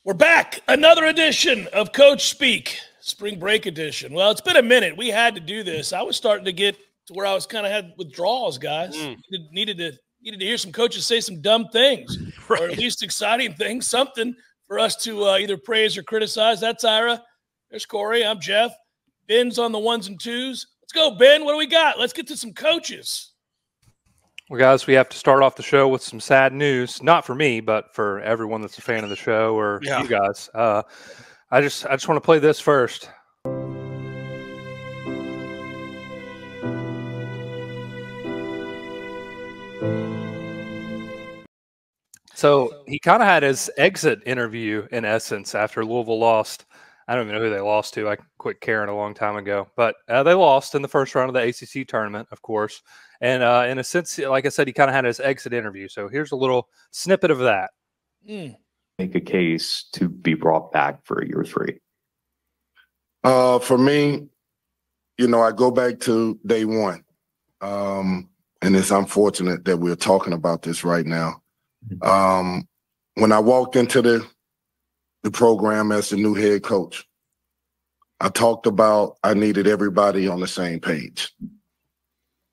We're back. Another edition of Coach Speak, Spring Break edition. Well, it's been a minute. We had to do this. I was starting to get to where I was kind of had withdrawals, guys. Needed to hear some coaches say some dumb things, right, or at least exciting things, something for us to either praise or criticize. That's Ira. There's Corey. I'm Jeff. Ben's on the ones and twos. Let's go, Ben. What do we got? Let's get to some coaches. Well, guys, we have to start off the show with some sad news. Not for me, but for everyone that's a fan of the show or you guys. I just want to play this first. So he kind of had his exit interview, in essence, after Louisville lost. I don't even know who they lost to. I quit caring a long time ago. But they lost in the first round of the ACC tournament, of course. And in a sense, like I said, he kind of had his exit interview. So here's a little snippet of that. Make a case to be brought back for year 3. For me, I go back to day one. And it's unfortunate that we're talking about this right now. When I walked into the program as the new head coach, I talked about I needed everybody on the same page.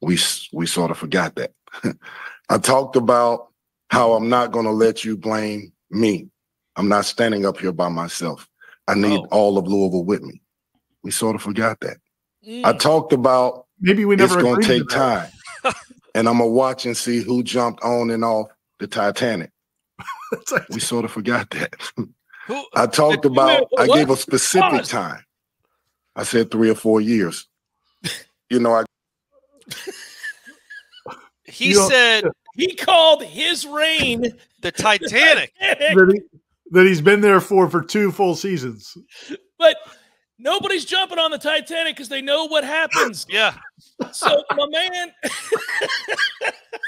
We sort of forgot that. I talked about how I'm not going to let you blame me. I'm not standing up here by myself. I need all of Louisville with me. We sort of forgot that. I talked about maybe we never it's going to take time, and I'm going to watch and see who jumped on and off the Titanic. We sort of forgot that. I talked about I gave a specific time. I said 3 or 4 years. He said he called his reign the Titanic. that he's been there for 2 full seasons. But nobody's jumping on the Titanic because they know what happens. Yeah. So, my man.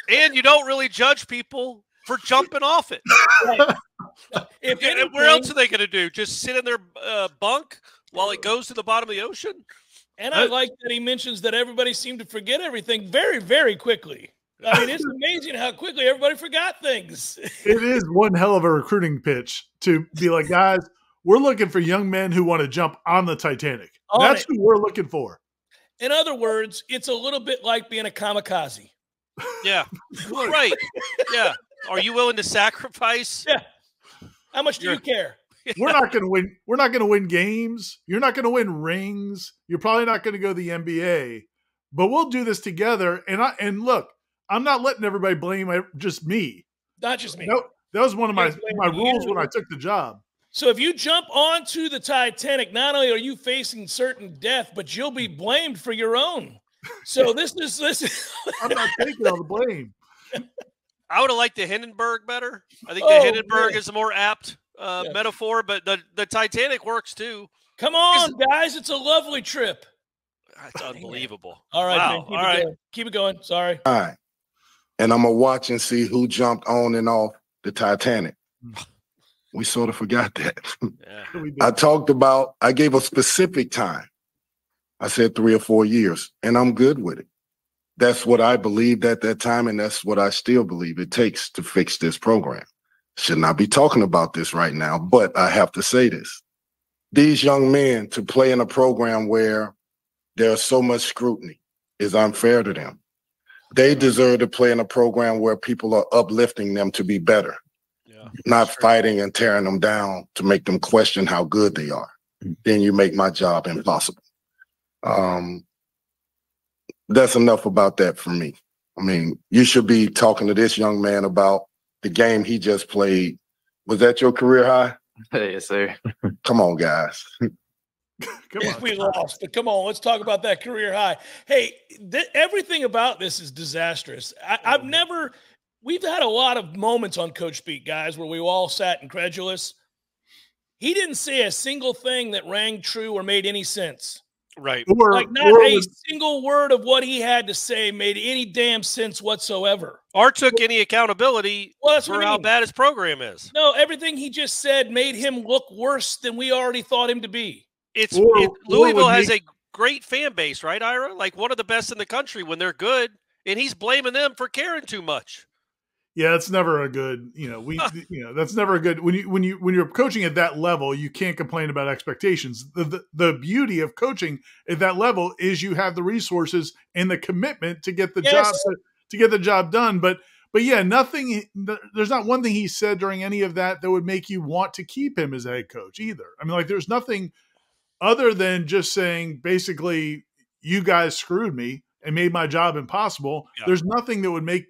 And you don't really judge people for jumping off it. Where else are they going to do? Just sit in their bunk while it goes to the bottom of the ocean? And I like that he mentions that everybody seemed to forget everything very, very quickly. I mean, it's amazing how quickly everybody forgot things. It is one hell of a recruiting pitch to be like, guys, we're looking for young men who want to jump on the Titanic. That's who we're looking for. In other words, it's a little bit like being a kamikaze. Yeah. Right. Yeah. Are you willing to sacrifice? Yeah. How much do you care? We're not going to win. We're not going to win games. You're not going to win rings. You're probably not going to go to the NBA. But we'll do this together. And look, I'm not letting everybody blame just me. Not just me. That was one of my rules when I took the job. So if you jump onto the Titanic, not only are you facing certain death, but you'll be blamed for your own. So this is I'm not taking all the blame. I would have liked the Hindenburg better. I think the Hindenburg is a more apt metaphor, but the Titanic works too. Come on, guys. It's a lovely trip. That's unbelievable. All right. Wow. Ben, keep it going. Sorry. All right. And I'm going to watch and see who jumped on and off the Titanic. We sort of forgot that. I talked about, I gave a specific time. I said 3 or 4 years, and I'm good with it. That's what I believed at that time, and that's what I still believe it takes to fix this program. Should not be talking about this right now, but I have to say this. These young men, to play in a program where there's so much scrutiny, is unfair to them. They deserve to play in a program where people are uplifting them to be better, not fighting and tearing them down to make them question how good they are. Then you make my job impossible. That's enough about that for me. I mean, you should be talking to this young man about the game he just played. Was that your career high? Yes, sir. Come on, guys. We lost, but come on, let's talk about that career high. Hey, everything about this is disastrous. We've had a lot of moments on Coach Speak, guys, where we all sat incredulous. He didn't say a single thing that rang true or made any sense. Right. Like not a single word of what he had to say made any damn sense whatsoever. Or took any accountability for how bad his program is. No, everything he just said made him look worse than we already thought him to be. Louisville has a great fan base, right, Ira? Like one of the best in the country when they're good, and he's blaming them for caring too much. Yeah, that's never a good, that's never a good when you're coaching at that level, you can't complain about expectations. The beauty of coaching at that level is you have the resources and the commitment to get the job done. But yeah, there's not one thing he said during any of that would make you want to keep him as a head coach either. I mean, like, there's nothing other than just saying basically, you guys screwed me and made my job impossible. Yeah. There's nothing that would make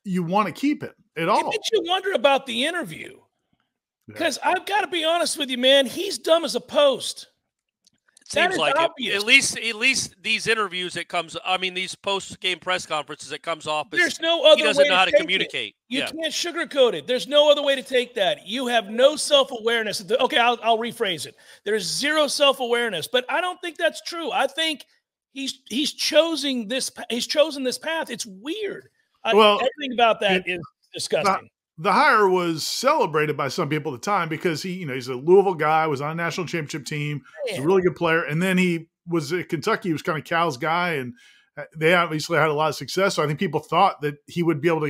you want to keep him at all. It makes you wonder about the interview, because I've got to be honest with you, man. He's dumb as a post. Seems like it. At least these interviews, these post-game press conferences, it comes off as there's no other he doesn't way know how to It. communicate. You can't sugarcoat it. There's no other way to take that. You have no self-awareness. Okay, I'll rephrase it. There's zero self-awareness, but I don't think that's true. I think he's chosen this path. It's weird. Everything about that is disgusting. The hire was celebrated by some people at the time because he's a Louisville guy, was on a national championship team, was a really good player, and then he was at Kentucky. He was kind of Cal's guy, and they obviously had a lot of success. So I think people thought that he would be able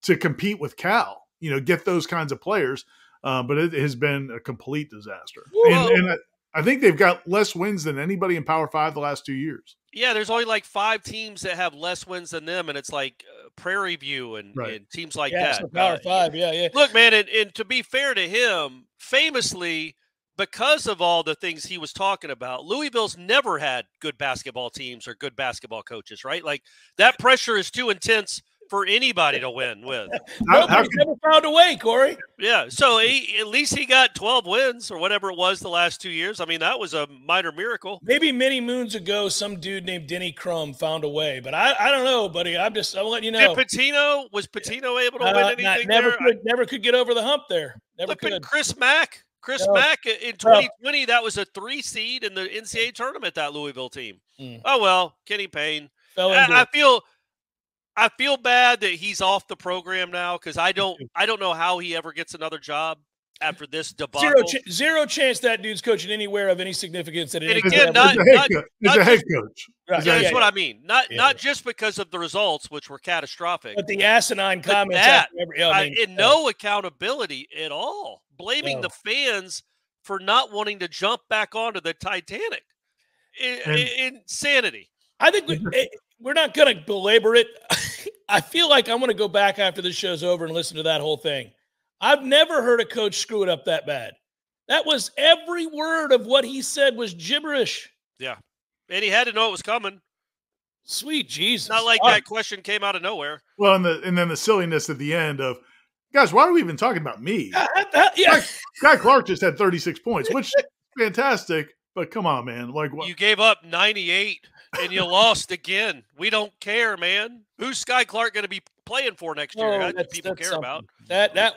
to compete with Cal, get those kinds of players. But it has been a complete disaster. And I think they've got less wins than anybody in Power 5 the last 2 years. Yeah, there's only like 5 teams that have less wins than them, and it's like Prairie View and teams like that. So Power 5, yeah. Look, man, and to be fair to him, famously, because of all the things he was talking about, Louisville's never had good basketball teams or good basketball coaches, right? Like, that pressure is too intense for anybody to win with. Nobody's never found a way, Corey. Yeah, so at least he got 12 wins or whatever it was the last 2 years. I mean, that was a minor miracle. Maybe many moons ago, some dude named Denny Crum found a way, but I don't know, buddy. I'm letting you know. Was Patino able to win anything Never could get over the hump there. Never Look could. At Chris Mack in 2020, that was a 3 seed in the NCAA tournament, that Louisville team. Oh, well, Kenny Payne. I feel bad that he's off the program now, because I don't know how he ever gets another job after this debacle. Zero chance that dude's coaching anywhere of any significance. And again, he's a head coach. Right. That's what I mean. Not just because of the results, which were catastrophic, but the asinine comments. No accountability at all. Blaming the fans for not wanting to jump back onto the Titanic. Insanity. I think we're not going to belabor it. I feel like I'm going to go back after this show's over and listen to that whole thing. I've never heard a coach screw it up that bad. That was every word of what he said was gibberish. Yeah. And he had to know it was coming. Sweet Jesus. Not like that question came out of nowhere. Well, and then the silliness at the end of, guys, why are we even talking about me? Guy Clark just had 36 points, which is fantastic. But come on, man. Like, what? You gave up 98 and you lost again. We don't care, man. Who's Sky Clark going to be playing for next year? People care about. That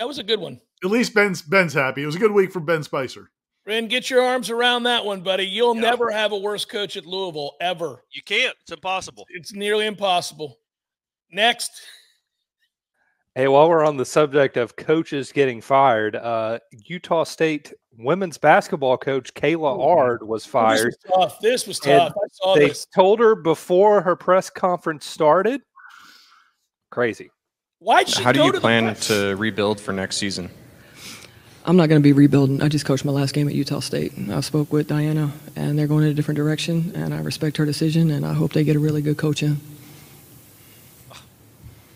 was a good one. At least Ben's happy. It was a good week for Ben Spicer. Ren, get your arms around that one, buddy. You'll never have a worse coach at Louisville, ever. You can't. It's impossible. It's nearly impossible. Next. Hey, while we're on the subject of coaches getting fired, Utah State women's basketball coach Kayla Ard was fired. This was tough. I saw this. They told her before her press conference started. Crazy. Why'd she How do you plan to rebuild for next season? I'm not going to be rebuilding. I just coached my last game at Utah State. I spoke with Diana, and they're going in a different direction, and I respect her decision, and I hope they get a really good coach in.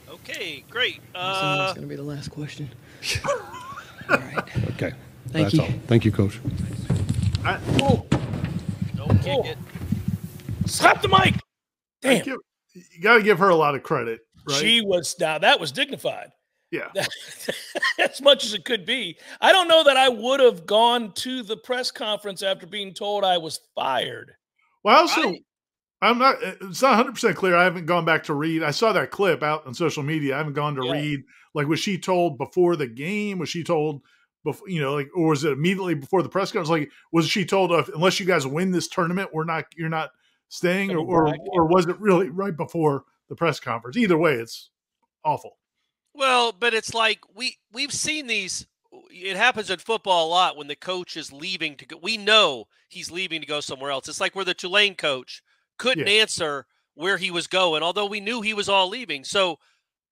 Okay, great. That's going to be the last question. All right. Okay. Thank you. All. Thank you, Coach. Don't kick it. Slap the mic. Damn. You got to give her a lot of credit, right? That was dignified. Yeah. As much as it could be. I don't know that I would have gone to the press conference after being told I was fired. Well, it's not 100% clear. I haven't gone back to read. I saw that clip out on social media. I haven't gone to read. Like, was she told before the game? Was she told before, or was it immediately before the press conference? Like, was she told, unless you guys win this tournament, you're not staying, or was it really right before the press conference? Either way, it's awful. Well, but it's like we've seen these. It happens in football a lot when the coach is leaving to go. We know he's leaving to go somewhere else. It's like where the Tulane coach couldn't answer where he was going, although we knew he was all leaving. So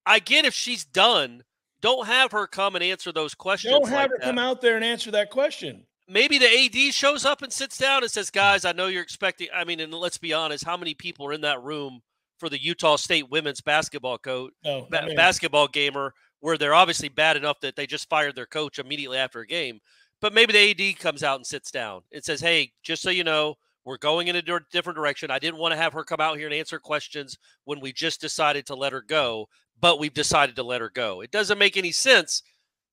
I get if she's done, don't have her come and answer those questions. Don't have her come out there and answer that question. Maybe the AD shows up and sits down and says, guys, I know you're expecting – I mean, and let's be honest, how many people are in that room for the Utah State women's basketball coach, basketball gamer, where they're obviously bad enough that they just fired their coach immediately after a game. But maybe the AD comes out and sits down and says, hey, just so you know, we're going in a different direction. I didn't want to have her come out here and answer questions when we just decided to let her go, but we've decided to let her go. It doesn't make any sense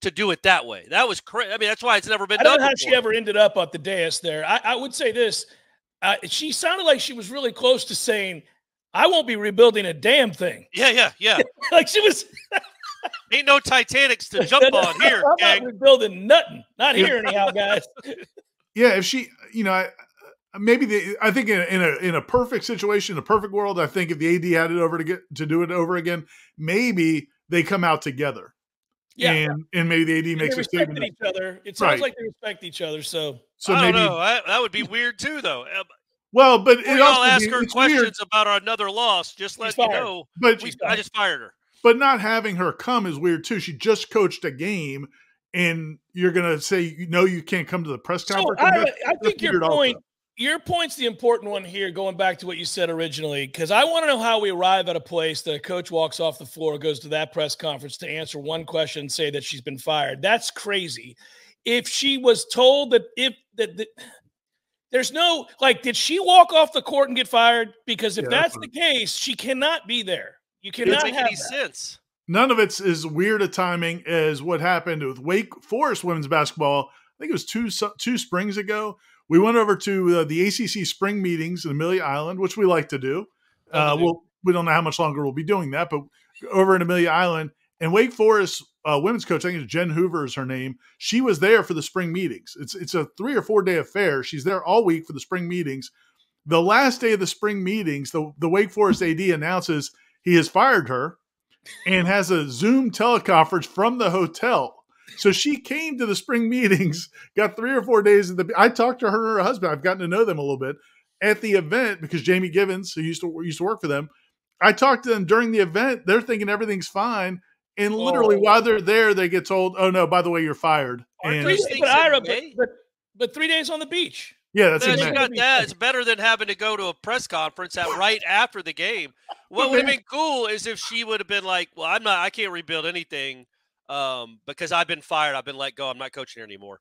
to do it that way. That was crazy. I mean, that's why it's never been done. I don't know how before. she ever ended up at the dais there. I would say this. She sounded like she was really close to saying, I won't be rebuilding a damn thing. Yeah. Like she was – ain't no Titanics to jump on here, I'm gang. not rebuilding nothing. Not here anyhow, guys. Yeah, if she, I think in a perfect situation, a perfect world, I think if the AD had it over to do it over again, maybe they come out together. Yeah, and maybe the AD makes a statement. Each other. It sounds like they respect each other. So I maybe, don't know. That would be weird too, though. Well, but it I'll also ask her questions weird. about another loss. Just let you know. But I just fired her. But not having her come is weird too. She just coached a game, and you're gonna say you can't come to the press conference. I think your point's the important one here, going back to what you said originally, because I want to know how we arrive at a place that a coach walks off the floor, goes to that press conference to answer one question and say that she's been fired. That's crazy. If she was told that there's no, like, did she walk off the court and get fired? Because if that's the case, she cannot be there. You cannot make any sense. None of it's as weird a timing as what happened with Wake Forest women's basketball. I think it was two springs ago. We went over to the ACC spring meetings in Amelia Island, which we like to do. We don't know how much longer we'll be doing that, but over in Amelia Island, and Wake Forest women's coach, I think it's Jen Hoover is her name. She was there for the spring meetings. It's a 3 or 4 day affair. She's there all week for the spring meetings. The last day of the spring meetings, the Wake Forest AD announces he has fired her and has a Zoom teleconference from the hotel. So she came to the spring meetings, got 3 or 4 days. I talked to her and her husband. I've gotten to know them a little bit at the event because Jamie Givens, who used to work for them, I talked to them during the event. They're thinking everything's fine. And literally while they're there, they get told, oh, no, by the way, you're fired. But 3 days on the beach. Yeah, that's you got that. It's better than having to go to a press conference right after the game. What would have been cool is if she would have been like, well, I can't rebuild anything because I've been fired. I've been let go. I'm not coaching here anymore.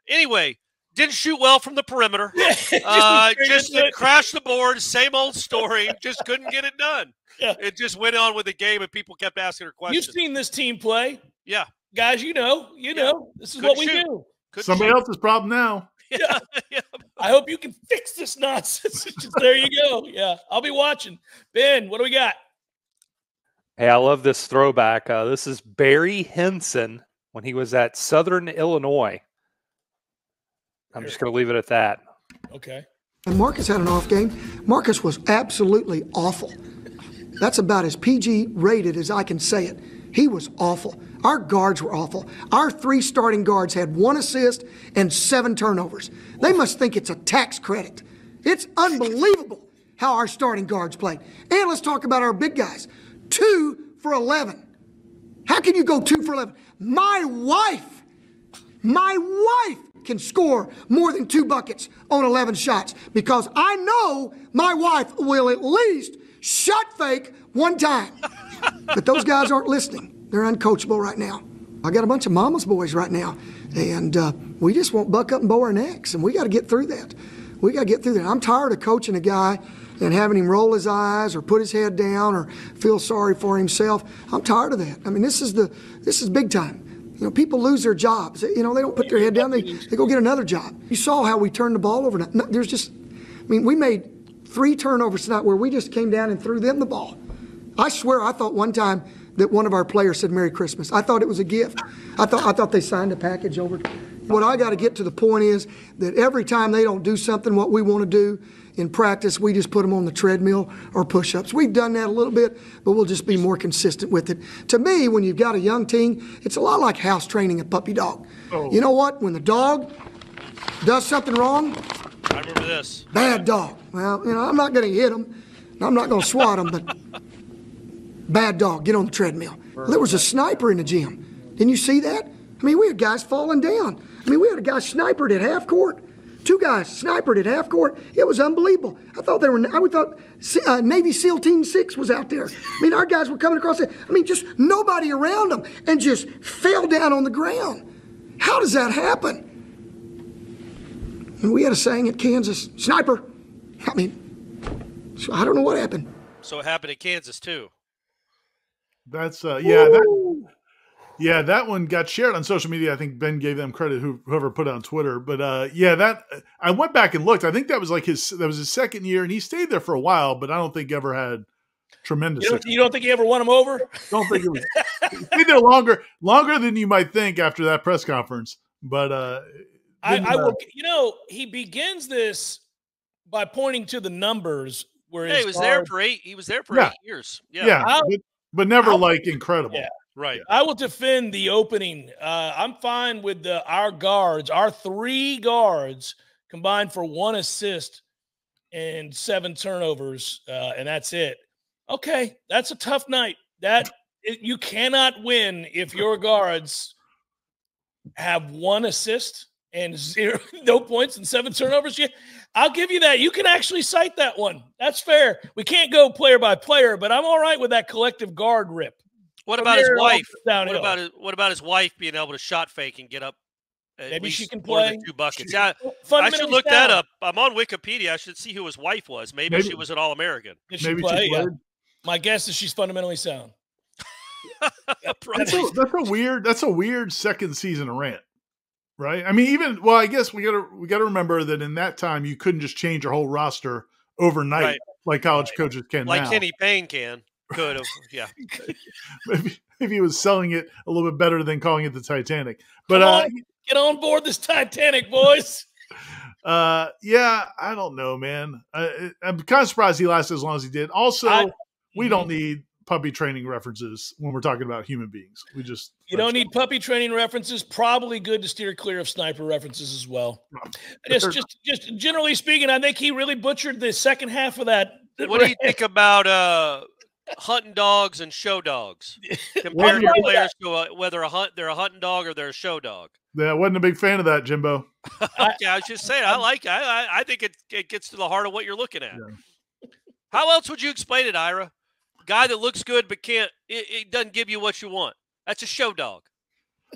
Anyway, didn't shoot well from the perimeter. Just crashed the board. Same old story. Just couldn't get it done. Yeah. It just went on with the game, and people kept asking her questions. You've seen this team play. Yeah. Guys, you know. This is what we do. Somebody else's problem now. Yeah. I hope you can fix this nonsense. There you go. Yeah, I'll be watching. Ben, what do we got? Hey, I love this throwback. This is Barry Hinson when he was at Southern Illinois. I'm just going to leave it at that. Okay. And Marcus had an off game. Marcus was absolutely awful. That's about as PG rated as I can say it. He was awful. Our guards were awful. Our 3 starting guards had 1 assist and 7 turnovers. They must think it's a tax credit. It's unbelievable how our starting guards played. And let's talk about our big guys. 2 for 11. How can you go 2 for 11? My wife can score more than 2 buckets on 11 shots because I know my wife will at least shot fake 1 time. But those guys aren't listening. They're uncoachable right now. I got a bunch of mama's boys right now, and we just won't buck up and bow our necks, and we got to get through that. I'm tired of coaching a guy and having him roll his eyes or put his head down or feel sorry for himself. I'm tired of that. I mean, this is big time. People lose their jobs. They don't put their head down. They go get another job. You saw how we turned the ball over. We made 3 turnovers tonight where we just came down and threw them the ball. I swear I thought one time that one of our players said Merry Christmas. I thought it was a gift. I thought they signed a package over. What I got to get to the point is that every time they don't do something what we want to do in practice, we just put them on the treadmill or push-ups. We've done that a little bit, but we'll just be more consistent with it. To me, when you've got a young team, it's a lot like house training a puppy dog. Oh. You know what? When the dog does something wrong, I remember this. Bad dog. Well, I'm not going to hit them. I'm not going to swat them, but Bad dog, get on the treadmill. Well, there was a sniper in the gym. Didn't you see that? I mean, we had guys falling down. I mean, we had a guy snipered at half court. 2 guys snipered at half court. It was unbelievable. I thought Navy SEAL Team 6 was out there. I mean, our guys were coming across it. I mean, just nobody around them and just fell down on the ground. How does that happen? And we had a saying at Kansas, sniper. I mean, so I don't know what happened. So it happened at Kansas too. That's that one got shared on social media. I think Ben gave them credit, whoever put it on Twitter. But that I went back and looked. I think that was his second year, and he stayed there for a while, but I don't think ever had tremendous. You don't think he ever won him over? Don't think it was. He stayed there longer than you might think after that press conference. But I will. He begins this by pointing to the numbers. Where he was there for 8. He was there for 8 years. Yeah, but never incredible. Yeah. Right. I will defend the opening. I'm fine with our guards. Our 3 guards combined for 1 assist and 7 turnovers, and that's it. Okay, that's a tough night. You cannot win if your guards have 1 assist and no points and 7 turnovers. I'll give you that. You can actually cite that one. That's fair. We can't go player by player, but I'm all right with that collective guard rip. What about his wife? What about his wife being able to shot fake and get up? Maybe she can play. More than 2 buckets. I should look that up. I'm on Wikipedia. I should see who his wife was. Maybe she was an All-American. Did she play? Yeah. My guess is she's fundamentally sound. That's a weird second season of Rant, right? I mean, I guess we gotta remember that in that time you couldn't just change your whole roster overnight like college coaches can now. Like Kenny Payne could have, yeah. Maybe he was selling it a little bit better than calling it the Titanic. But get on board this Titanic, boys. I don't know, man. I'm kind of surprised he lasted as long as he did. Also, we don't need puppy training references when we're talking about human beings. You don't need puppy training references. Probably good to steer clear of sniper references as well. Just generally speaking, I think he really butchered the second half of that. What do you think about hunting dogs and show dogs? Comparing your players to whether they're a hunting dog or they're a show dog. Yeah, I wasn't a big fan of that, Jimbo. I was just saying, I think it gets to the heart of what you're looking at. Yeah. How else would you explain it, Ira? Guy that looks good but can't, it doesn't give you what you want. That's a show dog.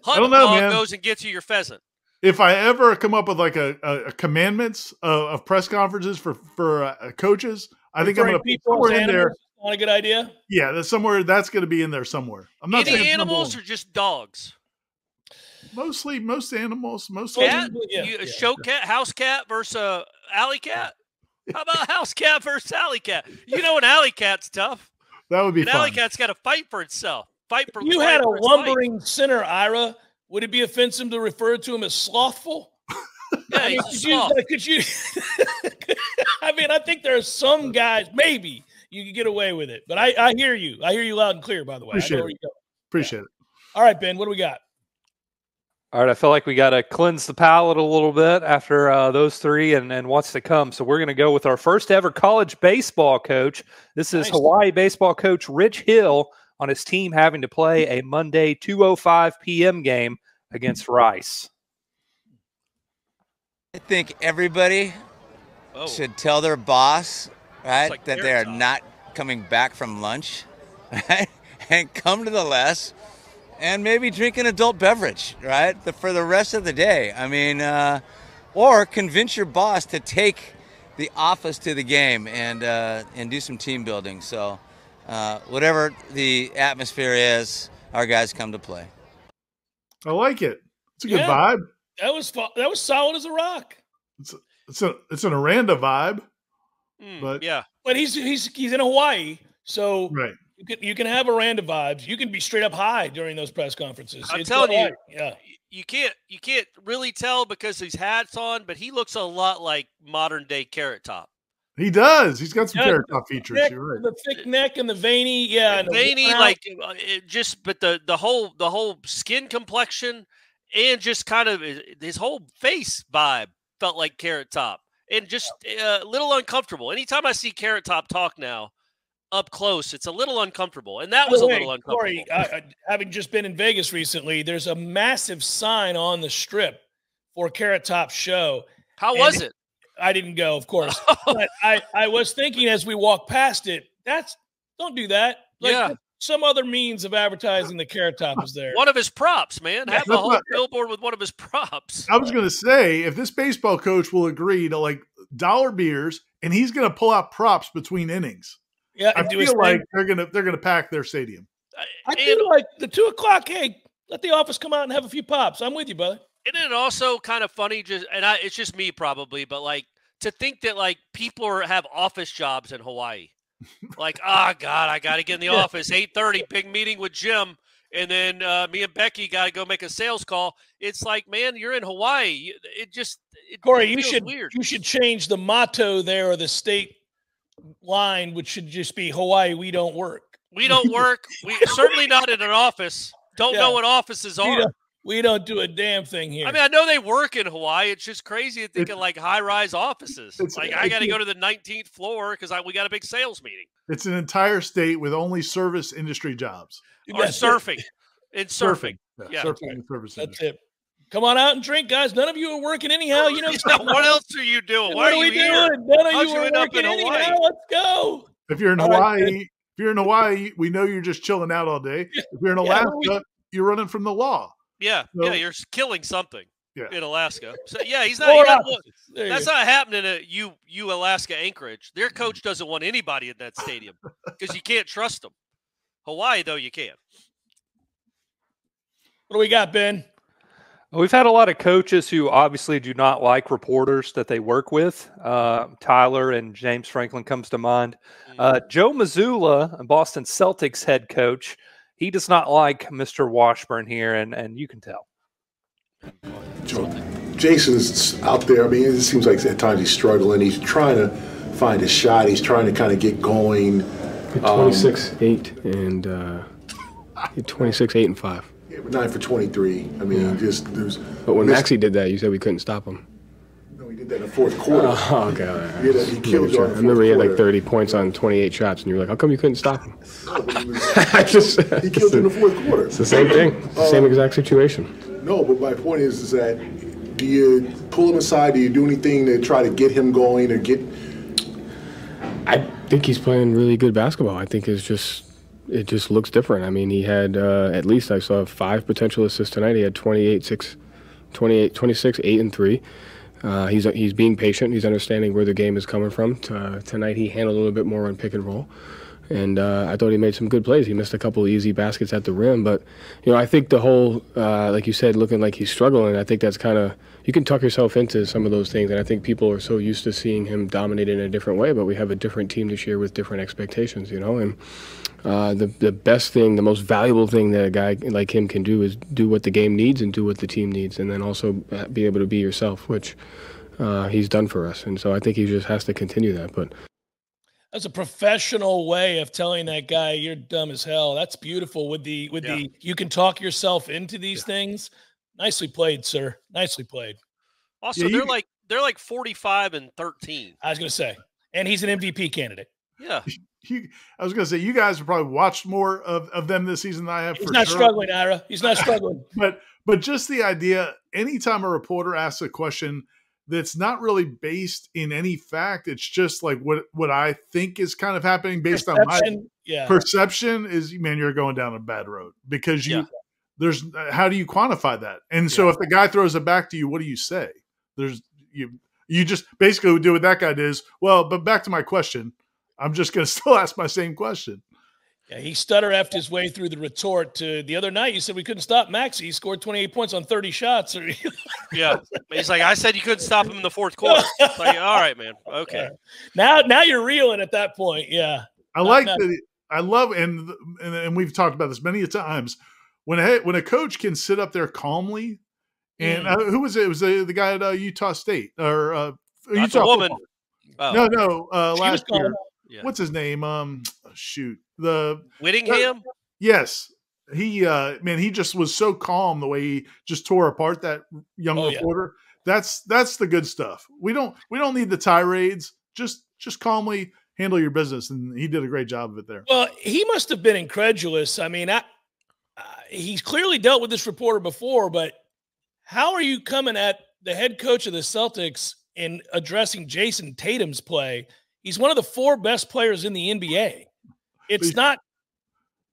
Hunting dog goes and gets you your pheasant. If I ever come up with like a commandments of press conferences for coaches, I think I'm going to put somewhere in there. Not a good idea. Yeah, that's going to be in there somewhere. I'm not saying animals or just dogs. Most animals, cat. Show cat, house cat versus alley cat. How about house cat versus alley cat? You know, an alley cat's tough. That would be fun. An alley cat's got to fight for itself. You had a lumbering center, Ira. Would it be offensive to refer to him as slothful? Yeah, could you? I mean, I think there are some guys maybe you could get away with it, but I hear you. I hear you loud and clear. By the way, Appreciate it. All right, Ben, what do we got? All right, I feel like we got to cleanse the palate a little bit after those 3 and what's to come. So we're going to go with our first ever college baseball coach. This is Hawaii baseball coach Rich Hill on his team having to play a Monday 2:05 p.m. game against Rice. I think everybody should tell their boss, right, that they are not coming back from lunch, right, and come to the less. And maybe drink an adult beverage, right, for the rest of the day. I mean, or convince your boss to take the office to the game and do some team building. So whatever the atmosphere is, our guys come to play. I like it. It's a good vibe. That was solid as a rock. It's an Aranda vibe. But he's in Hawaii, so right. You can have Aranda vibes. You can be straight up high during those press conferences. I'm telling you, you can't really tell because his hat's on, but he looks a lot like modern day Carrot Top. He does. He's got some Carrot Top features. You're right. The thick neck and the veiny, but the whole skin complexion and just kind of his whole face vibe felt like Carrot Top and just a little uncomfortable. Anytime I see Carrot Top talk now, up close, it's a little uncomfortable. And that was a little uncomfortable. Corey, having just been in Vegas recently, there's a massive sign on the strip for Carrot Top show. How was it? I didn't go, of course. But I was thinking as we walked past it, don't do that. Like, some other means of advertising the Carrot Top is there. One of his props, man. Have the whole billboard with one of his props. I was going to say, if this baseball coach will agree to like dollar beers, and he's going to pull out props between innings. Yeah, I feel like they're gonna pack their stadium. I feel like the 2 o'clock. Hey, let the office come out and have a few pops. I'm with you, brother. Isn't it also kind of funny? It's just me probably, but like to think that like people have office jobs in Hawaii. Like, oh God, I got to get in the office. 8:30, big meeting with Jim, and then me and Becky got to go make a sales call. It's like, man, you're in Hawaii. Corey, you should change the motto there or the state line, which should just be Hawaii. We don't work. We don't work. We certainly not in an office. Don't know what offices are. We don't do a damn thing here. I mean, I know they work in Hawaii. It's just crazy to think of like high-rise offices. Like I got to go to the 19th floor because we got a big sales meeting. It's an entire state with only service industry jobs. Or surfing. It's surfing. Yeah, surfing and service industry. That's it. Come on out and drink, guys. None of you are working anyhow. You know what else are you doing? What are we doing? None of you are working anyhow. Let's go. If you're in Hawaii, we know you're just chilling out all day. If you're in Alaska, you're running from the law. Yeah, so, you're killing something in Alaska. So he's not. That's not happening at U Alaska Anchorage. Their coach doesn't want anybody in that stadium because you can't trust them. Hawaii, though, you can. What do we got, Ben? We've had a lot of coaches who obviously do not like reporters that they work with. Tyler and James Franklin comes to mind. Joe Mazulla, Boston Celtics head coach, he does not like Mr. Washburn here, and you can tell. Jason's out there. I mean, it seems like at times he's struggling. He's trying to find a shot. He's trying to kind of get going. 26-8 and 26-8 and 5. Yeah, but 9 for 23. I mean, there's. But when Maxey did that, you said we couldn't stop him. No, he did that in the fourth quarter. Oh, okay. He killed you. I remember he had like 30 points on 28 shots, and you were like, "How come you couldn't stop him?" No, but he killed you in the fourth quarter. It's the same thing. It's the same exact situation. No, but my point is that do you pull him aside? Do you do anything to try to get him going or get? I think he's playing really good basketball. I think it just looks different. I mean, he had at least I saw 5 potential assists tonight. He had 26, 8, and 3. He's being patient. He's understanding where the game is coming from. Tonight he handled a little bit more on pick and roll. And I thought he made some good plays. He missed a couple of easy baskets at the rim. But, I think the whole, like you said, looking like he's struggling, I think that's kind of, you can talk yourself into some of those things. And I think people are so used to seeing him dominate in a different way. But we have a different team this year with different expectations, And the best thing, the most valuable thing that a guy like him can do is do what the game needs and do what the team needs. And then also be able to be yourself, which he's done for us. And so I think he just has to continue that. But that's a professional way of telling that guy you're dumb as hell. That's beautiful with the you can talk yourself into these things. Nicely played, sir. Nicely played. Also, they're like 45 and 13. I was going to say, and he's an MVP candidate. Yeah. I was going to say, you guys have probably watched more of them this season than I have. He's not struggling, Ira. He's not struggling. But just the idea, anytime a reporter asks a question that's not really based in any fact, it's just like what I think is kind of happening based on my perception is, man, you're going down a bad road because there's how do you quantify that? And so if the guy throws it back to you, what do you say? You just basically do what that guy does. Well, but back to my question, I'm just going to still ask my same question. Yeah, he stutter-effed his way through the retort to the other night. You said we couldn't stop Maxey. He scored 28 points on 30 shots. Yeah. He's like, I said you couldn't stop him in the fourth quarter. It's like, all right, man. Okay. Now you're reeling at that point. Yeah. I love, and we've talked about this many times, when a coach can sit up there calmly, and who was it? It was the guy at Utah State or That's Utah a woman. Oh. No, last year. Yeah. What's his name? Whittingham? Yes. He he just was so calm the way he just tore apart that young reporter. Yeah. That's the good stuff. We don't need the tirades. Just calmly handle your business, and he did a great job of it there. Well, he must have been incredulous. I mean, he's clearly dealt with this reporter before, but how are you coming at the head coach of the Celtics and addressing Jason Tatum's play? He's one of the 4 best players in the NBA. It's not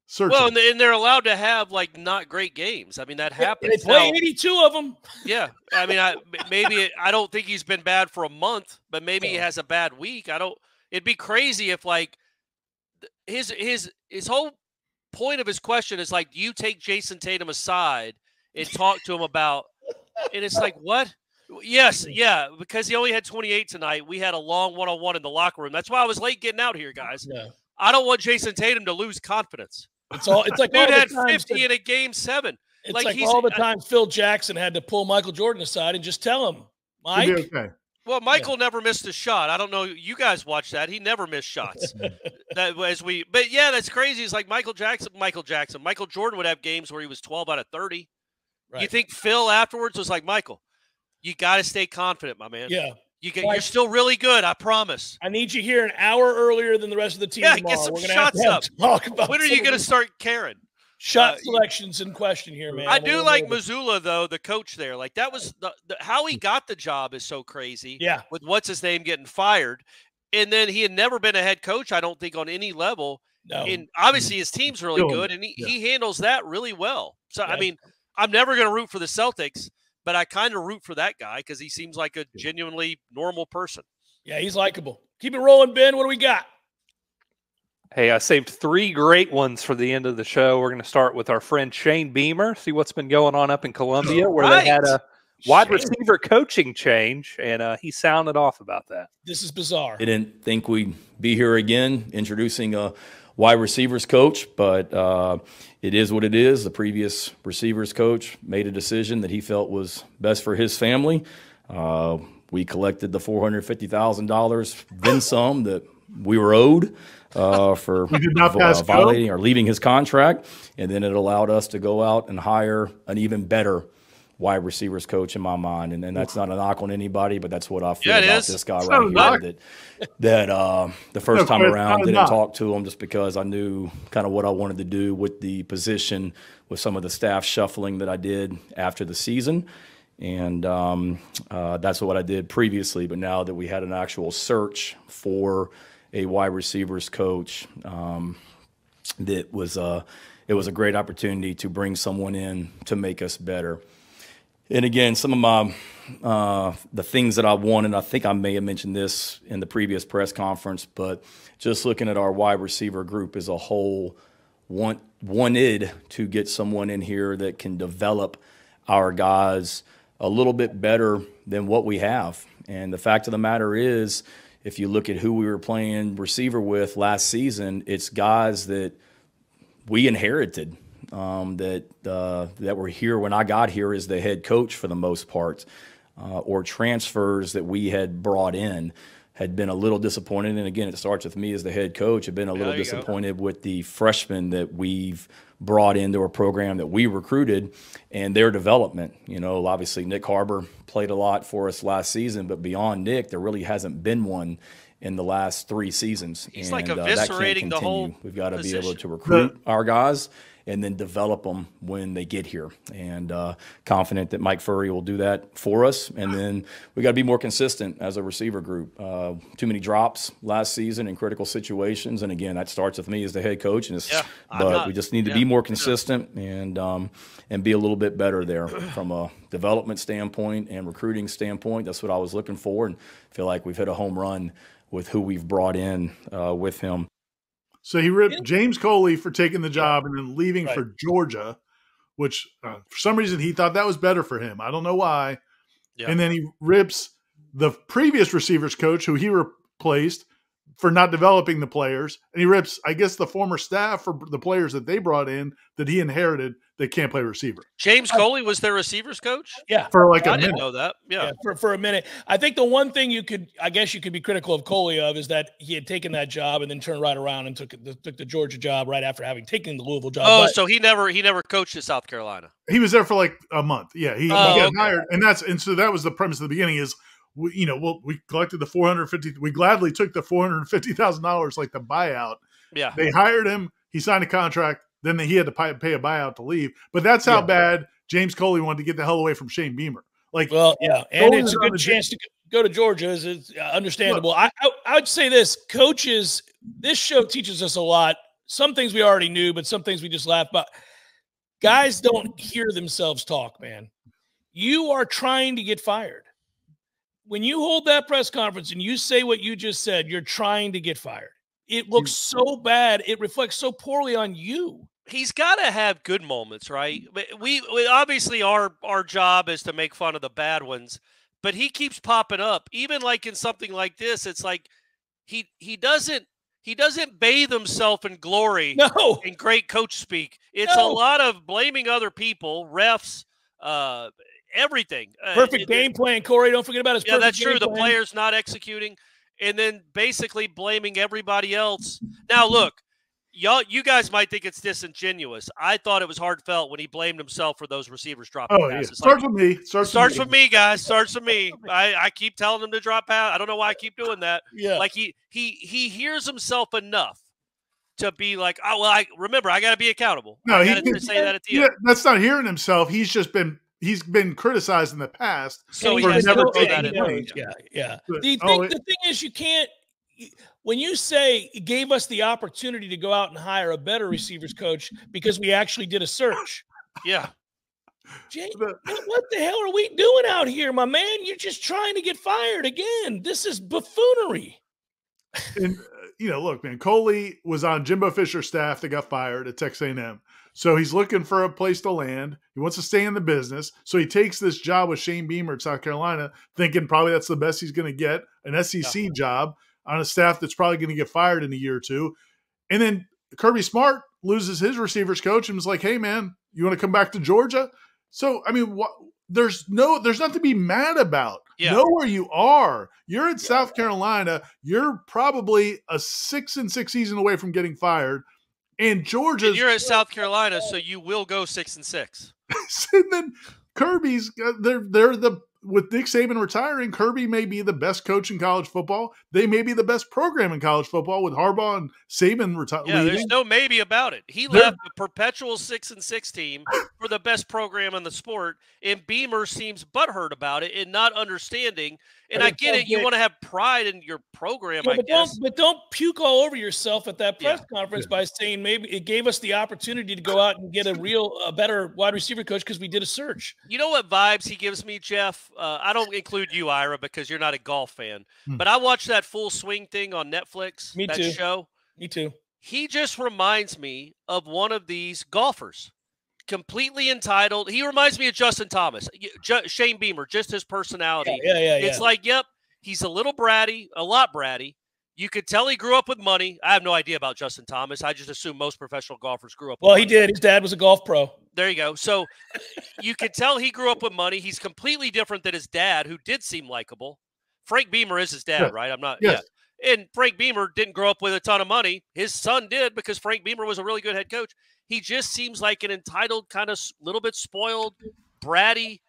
searching. Well, and they're allowed to have like not great games. I mean, that happens. They play 82 of them. Yeah, I mean, I don't think he's been bad for a month, but maybe he has a bad week. It'd be crazy if like his whole point of his question is like, do you take Jason Tatum aside and talk to him about? And it's like, what? Yes, yeah, because he only had 28 tonight. We had a long one-on-one in the locker room. That's why I was late getting out here, guys. Yeah. I don't want Jason Tatum to lose confidence. It's like dude had 50 in a game 7. It's like all the time Phil Jackson had to pull Michael Jordan aside and just tell him, Mike. Okay. Well, Michael never missed a shot. I don't know. You guys watch that. He never missed shots. But yeah, that's crazy. It's like Michael Jordan would have games where he was 12 out of 30. Right. You think Phil afterwards was like, Michael, you got to stay confident, my man. Yeah. You're still really good. I promise. I need you here an hour earlier than the rest of the team tomorrow. Get some We're gonna shots have up. to talk about when are you going to start caring? Shot selections in question here, man. I do like Mazulla, though, the coach there. Like, that was how he got the job is so crazy. Yeah. With what's his name getting fired. And then he had never been a head coach, I don't think, on any level. No. And obviously his team's really good, and he handles that really well. So, I mean, I'm never going to root for the Celtics, but I kind of root for that guy because he seems like a genuinely normal person. Yeah, he's likable. Keep it rolling, Ben. What do we got? Hey, I saved 3 great ones for the end of the show. We're going to start with our friend Shane Beamer, see what's been going on up in Columbia, where they had a wide receiver coaching change, and he sounded off about that. This is bizarre. I didn't think we'd be here again introducing a wide receivers coach, but it is what it is. The previous receivers coach made a decision that he felt was best for his family. We collected the $450,000, then some, that we were owed for violating or leaving his contract, and then it allowed us to go out and hire an even better wide receivers coach in my mind. And that's not a knock on anybody, but that's what I feel about this guy right here. That the first time around didn't talk to him just because I knew kind of what I wanted to do with the position, with some of the staff shuffling that I did after the season. And that's what I did previously. But now that we had an actual search for a wide receivers coach, it was a great opportunity to bring someone in to make us better. And again, some of my the things that I wanted, I think I may have mentioned this in the previous press conference, but just looking at our wide receiver group as a whole, wanted to get someone in here that can develop our guys a little bit better than what we have. And the fact of the matter is, if you look at who we were playing receiver with last season, it's guys that we inherited. That were here when I got here as the head coach for the most part, or transfers that we had brought in, had been a little disappointed. And again, it starts with me as the head coach. I've been a little disappointed with the freshmen that we've brought into a program that we recruited and their development. You know, obviously Nick Harbor played a lot for us last season, but beyond Nick, there really hasn't been one in the last 3 seasons. He's like eviscerating the whole We've got to be able to recruit our guys and then develop them when they get here. And confident that Mike Furry will do that for us. And then we got to be more consistent as a receiver group. Too many drops last season in critical situations. And again, that starts with me as the head coach. And but we just need to be more consistent and be a little bit better there from a development standpoint and recruiting standpoint. That's what I was looking for, and feel like we've hit a home run with who we've brought in with him. So he ripped James Coley for taking the job and then leaving for Georgia, which for some reason he thought that was better for him. I don't know why. Yeah. And then he rips the previous receivers coach who he replaced for not developing the players. And he rips, I guess, the former staff for the players that they brought in that he inherited that can't play receiver. James Coley was their receivers coach? Yeah. For like a minute. minute. I didn't know that. Yeah. For a minute. I think the one thing you could be critical of Coley of is that he had taken that job and then turned right around and took the Georgia job right after having taken the Louisville job. Oh, so he never coached at South Carolina. He was there for like a month. Yeah. He got hired. And so that was the premise at the beginning is, we collected the $450. We gladly took the $450,000 like the buyout. Yeah, they hired him. He signed a contract. Then he had to pay a buyout to leave. But that's how bad James Coley wanted to get the hell away from Shane Beamer. Like, well, yeah, and it's a good chance to go to Georgia. It's understandable. Look, I would say this: coaches, this show teaches us a lot. Some things we already knew, but some things we just laugh about. Guys don't hear themselves talk, man. You are trying to get fired. When you hold that press conference and you say what you just said, you're trying to get fired. It looks so bad. It reflects so poorly on you. He's got to have good moments, right? We obviously our job is to make fun of the bad ones, but he keeps popping up. Even like in something like this, it's like he doesn't bathe himself in glory in great coach speak. It's a lot of blaming other people, refs, everything. Perfect game plan, Corey. Don't forget about his perfect that's true. game The plan. players not executing, and then basically blaming everybody else. Now, look, you guys might think it's disingenuous. I thought it was heartfelt when he blamed himself for those receivers dropping passes. Starts with me. Starts with me, guys. Starts with me. I keep telling him to drop pass. I don't know why I keep doing that. Yeah. Like he hears himself enough to be like, oh well, I got to be accountable. No, I got to say that at the end. That's not hearing himself. He's been criticized in the past. So he has never done that. Yeah. The thing is, you can't. When you say it gave us the opportunity to go out and hire a better receivers coach because we actually did a search. Yeah. Jay, what the hell are we doing out here, my man? You're just trying to get fired again. This is buffoonery. And, look, man, Coley was on Jimbo Fisher's staff that got fired at Texas A&M. So he's looking for a place to land. He wants to stay in the business. So he takes this job with Shane Beamer at South Carolina, thinking probably that's the best he's going to get, an SEC job on a staff that's probably going to get fired in a year or two. And then Kirby Smart loses his receivers coach and was like, hey, man, you want to come back to Georgia? So, I mean, there's nothing to be mad about. Yeah. Know where you are. You're in South Carolina. You're probably a 6-6 season away from getting fired. And Georgia's. And you're at South Carolina, so you will go 6-6. And then Kirby's, with Nick Saban retiring, Kirby may be the best coach in college football. They may be the best program in college football with Harbaugh and Saban retiring. Yeah, there's no maybe about it. He left a perpetual 6-6 team for the best program in the sport, and Beamer seems butthurt about it and not understanding. And I get it. You want to have pride in your program, I guess. But don't puke all over yourself at that press conference by saying maybe it gave us the opportunity to go out and get a better wide receiver coach because we did a search. You know what vibes he gives me, Jeff? I don't include you, Ira, because you're not a golf fan. But I watched that Full Swing thing on Netflix. Me too. Show. Me too. He just reminds me of one of these golfers. Completely entitled. He reminds me of Justin Thomas, Shane Beamer, just his personality. Yeah. It's like, yep, he's a little bratty, a lot bratty. You could tell he grew up with money. I have no idea about Justin Thomas. I just assume most professional golfers grew up with money. He did. His dad was a golf pro. There you go. So you could tell he grew up with money. He's completely different than his dad, who did seem likable. Frank Beamer is his dad, right? I'm not. Yes. Yeah. And Frank Beamer didn't grow up with a ton of money. His son did because Frank Beamer was a really good head coach. He just seems like an entitled, kind of little bit spoiled, bratty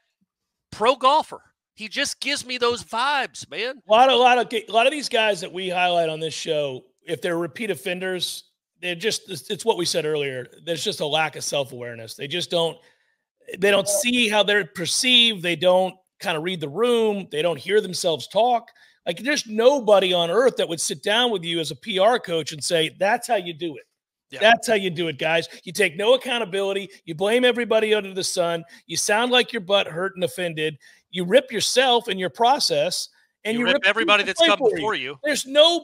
pro golfer. He just gives me those vibes, man. A lot of these guys that we highlight on this show, if they're repeat offenders, it's what we said earlier. There's just a lack of self-awareness. They don't see how they're perceived. They don't kind of read the room. They don't hear themselves talk. Like there's nobody on earth that would sit down with you as a PR coach and say, that's how you do it. Yeah. That's how you do it, guys. You take no accountability. You blame everybody under the sun. You sound like your butt hurt and offended. You rip yourself in your process, and you rip everybody that's come before you. There's no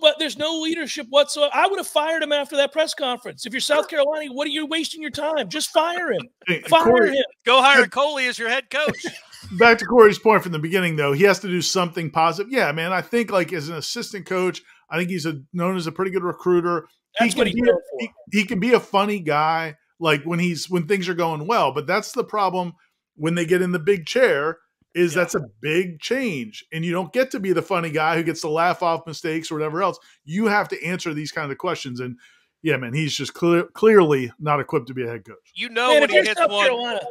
leadership whatsoever. I would have fired him after that press conference. If you're South Carolina, what are you wasting your time? Just fire him. Fire him. Go hire Coley as your head coach. Back to Corey's point from the beginning, though, he has to do something positive. Yeah, man, I think like as an assistant coach, I think he's known as a pretty good recruiter. He can be a funny guy, like when things are going well. But that's the problem when they get in the big chair. That's a big change, and you don't get to be the funny guy who gets to laugh off mistakes or whatever else. You have to answer these kind of questions, and yeah, man, he's just clearly not equipped to be a head coach. You know, when he hits South one, Carolina,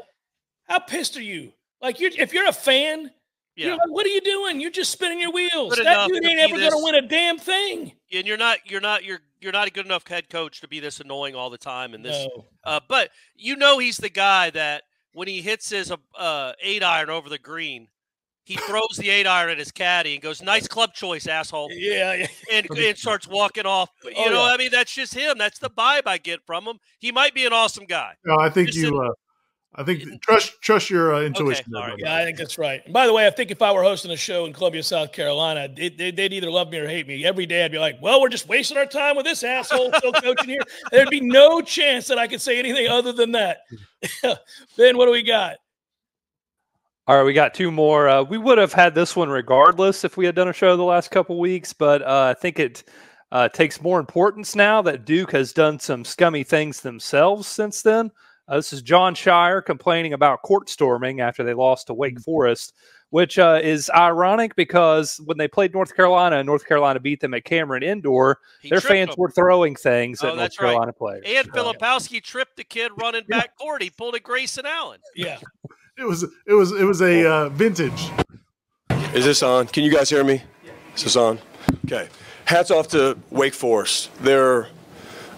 how pissed are you? Like, if you're a fan, Yeah. You're like, what are you doing? You're just spinning your wheels. Good That enough dude to ain't be ever this- going to win a damn thing. And you're not a good enough head coach to be this annoying all the time. And this, but he's the guy that when he hits his 8-iron over the green, he throws the 8-iron at his caddy and goes, "Nice club choice, asshole." Yeah. And starts walking off. I mean, that's just him. That's the vibe I get from him. He might be an awesome guy. No, I think trust your intuition. Okay, all right. Yeah, I think that's right. And by the way, I think if I were hosting a show in Columbia, South Carolina, they'd either love me or hate me. Every day I'd be like, well, we're just wasting our time with this asshole still coaching here. There'd be no chance that I could say anything other than that. Ben, what do we got? All right, we got two more. We would have had this one regardless if we had done a show the last couple weeks, but I think it takes more importance now that Duke has done some scummy things themselves since then. This is John Scheyer complaining about court storming after they lost to Wake Forest, which is ironic because when they played North Carolina and North Carolina beat them at Cameron Indoor, their fans were throwing things at North Carolina players. And Filipowski tripped the kid running back court. He pulled a Grayson Allen. Yeah. It was a vintage. Is this on? Can you guys hear me? Is this on? Okay. Hats off to Wake Forest. They're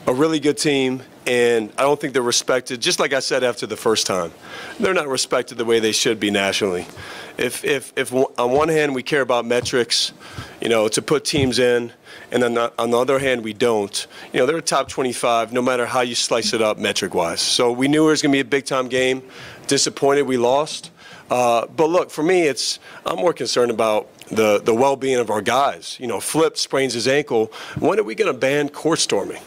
a really good team, and I don't think they're respected. Just like I said after the first time, they're not respected the way they should be nationally. If on one hand we care about metrics, to put teams in, and then on the other hand we don't. They're a top 25, no matter how you slice it up metric-wise. So we knew it was going to be a big-time game. Disappointed we lost. But look, for me, I'm more concerned about the well-being of our guys. Flip sprains his ankle. When are we going to ban court storming?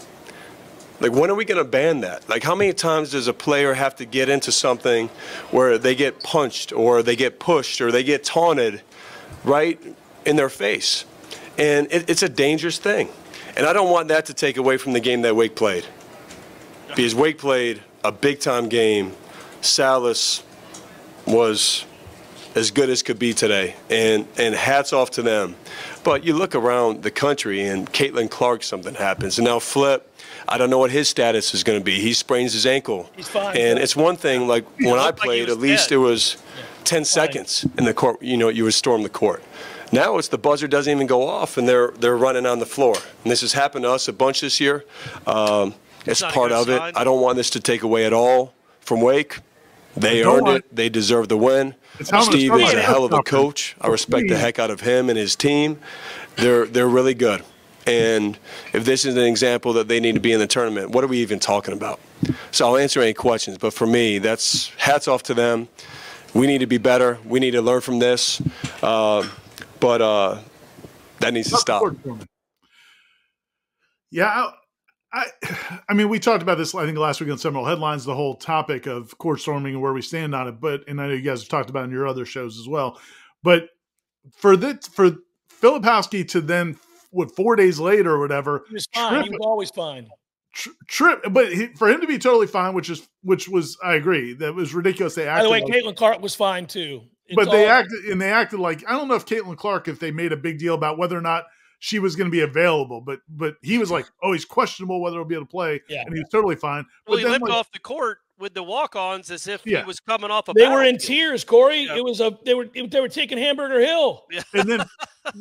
Like, when are we going to ban that? Like, how many times does a player have to get into something where they get punched or they get pushed or they get taunted right in their face? And it's a dangerous thing. And I don't want that to take away from the game that Wake played. Because Wake played a big-time game. Salas was as good as could be today, and hats off to them. But you look around the country, and Caitlin Clark, something happens. And now Flip, I don't know what his status is going to be. He sprains his ankle. He's fine. And it's one thing, like when I played, at least it was 10 seconds in the court. You would storm the court. Now it's the buzzer doesn't even go off, and they're running on the floor. And this has happened to us a bunch this year. It's part of it. I don't want this to take away at all from Wake. They earned it. They deserve the win. Steve is a hell of a coach. I respect the heck out of him and his team. They're really good. And if this is an example that they need to be in the tournament, what are we even talking about? So I'll answer any questions. But for me, that's hats off to them. We need to be better. We need to learn from this. But that needs to stop. Yeah, I mean, we talked about this, I think, last week on Seminole Headlines, the whole topic of court storming and where we stand on it. And I know you guys have talked about it in your other shows as well. But for Filipowski to then, 4 days later or whatever, he was fine. He was always fine. But for him to be totally fine, which was, I agree, that was ridiculous. They acted. By the way, Caitlin Clark was fine too. But they acted like, I don't know if Caitlin Clark, if they made a big deal about whether or not she was going to be available, but he was like, oh, he's questionable whether he'll be able to play, and he was totally fine. Well, but he limped off the court with the walk-ons as if he was coming off a They were in battlefield. tears, Corey. Yeah. It was they were taking Hamburger Hill. Yeah. And then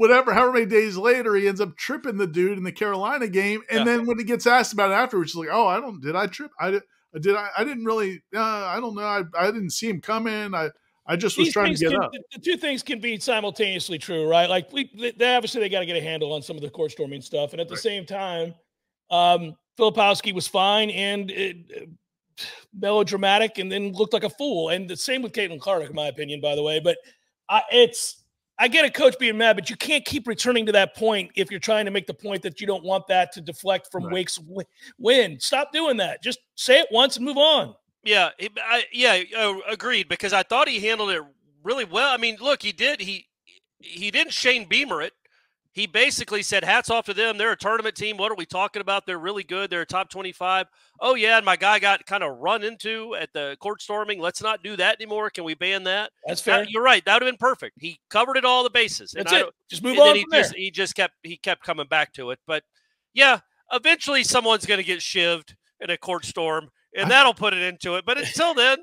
however many days later, he ends up tripping the dude in the Carolina game. And then when he gets asked about it afterwards, he's like, oh, did I trip? I didn't really, I don't know. I didn't see him coming. I just was trying to get up. The two things can be simultaneously true, right? Like obviously they got to get a handle on some of the court storming stuff. And at the same time, Filipowski was fine and melodramatic and then looked like a fool. And the same with Caitlin Clark, in my opinion, by the way. But I get a coach being mad, but you can't keep returning to that point if you're trying to make the point that you don't want that to deflect from Wake's win. Stop doing that. Just say it once and move on. Yeah, agreed, because I thought he handled it really well. I mean, look, he did. He didn't Shane Beamer it. He basically said, hats off to them. They're a tournament team. What are we talking about? They're really good. They're a top 25. Oh, yeah, and my guy got kind of run into at the court storming. Let's not do that anymore. Can we ban that? That's fair. You're right. That would have been perfect. He covered it all the bases. That's it. Just move on from there. He kept coming back to it. But, yeah, eventually someone's going to get shivved in a court storm, and that'll put it into it. But until then,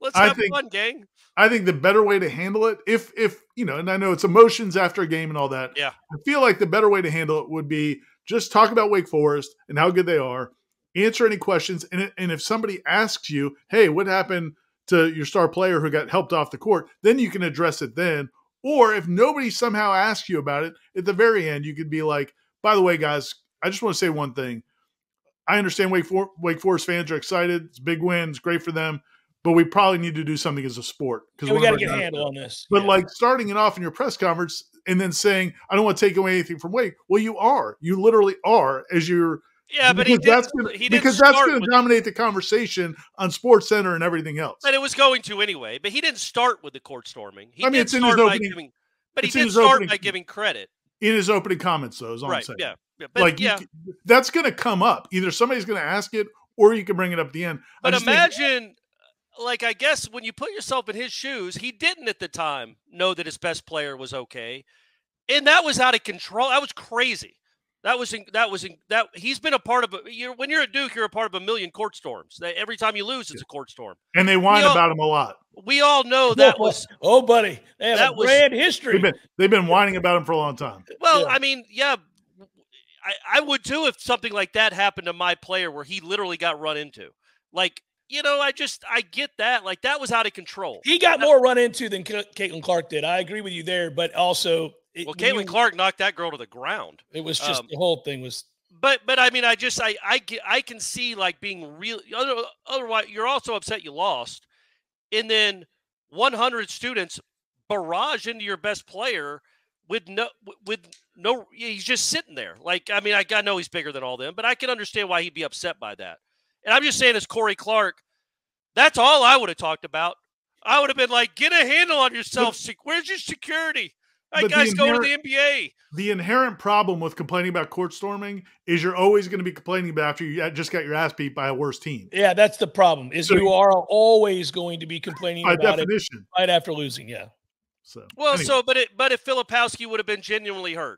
let's have fun, gang. I think the better way to handle it, if and I know it's emotions after a game and all that. Yeah. I feel like the better way to handle it would be just talk about Wake Forest and how good they are, answer any questions, and if somebody asks you, hey, what happened to your star player who got helped off the court, then you can address it then. Or if nobody somehow asks you about it, at the very end, you could be like, by the way, guys, I just want to say one thing. I understand Wake Forest fans are excited. It's a big win. It's great for them. But we probably need to do something as a sport. Because we got to get a handle on this. But like starting it off in your press conference and then saying, I don't want to take away anything from Wake. Well, you are. You literally are as you're. Yeah, but that's going to dominate the conversation on Sports Center and everything else. But it was going to anyway. But he didn't start with the court storming. He did start by giving credit. In his opening comments, though, is all I'm saying. Yeah. But that's going to come up. Either somebody's going to ask it or you can bring it up at the end. But imagine... I guess when you put yourself in his shoes, he didn't at the time know that his best player was okay. And that was out of control. That was crazy. He's been a part of when you're at Duke, you're a part of a million court storms. Every time you lose, it's a court storm. And they whine about him a lot. We all know that was. Oh, buddy. They have a grand history. They've been whining about him for a long time. Well, I mean, yeah, I would too if something like that happened to my player where he literally got run into. I get that. That was out of control. He got more run into than Caitlin Clark did. I agree with you there, but also... Caitlin Clark knocked that girl to the ground. It was just the whole thing was... But I mean, I can see being real... Otherwise, you're also upset you lost. And then 100 students barrage into your best player with no... He's just sitting there. I know he's bigger than all them, but I can understand why he'd be upset by that. And I'm just saying, as Corey Clark, that's all I would have talked about. I would have been like, get a handle on yourself. Where's your security? Guys go to the NBA. The inherent problem with complaining about court storming is you're always going to be complaining about after you just got your ass beat by a worse team. Yeah, that's the problem. You are always going to be complaining about definition. It right after losing. Yeah. But if Filipowski would have been genuinely hurt.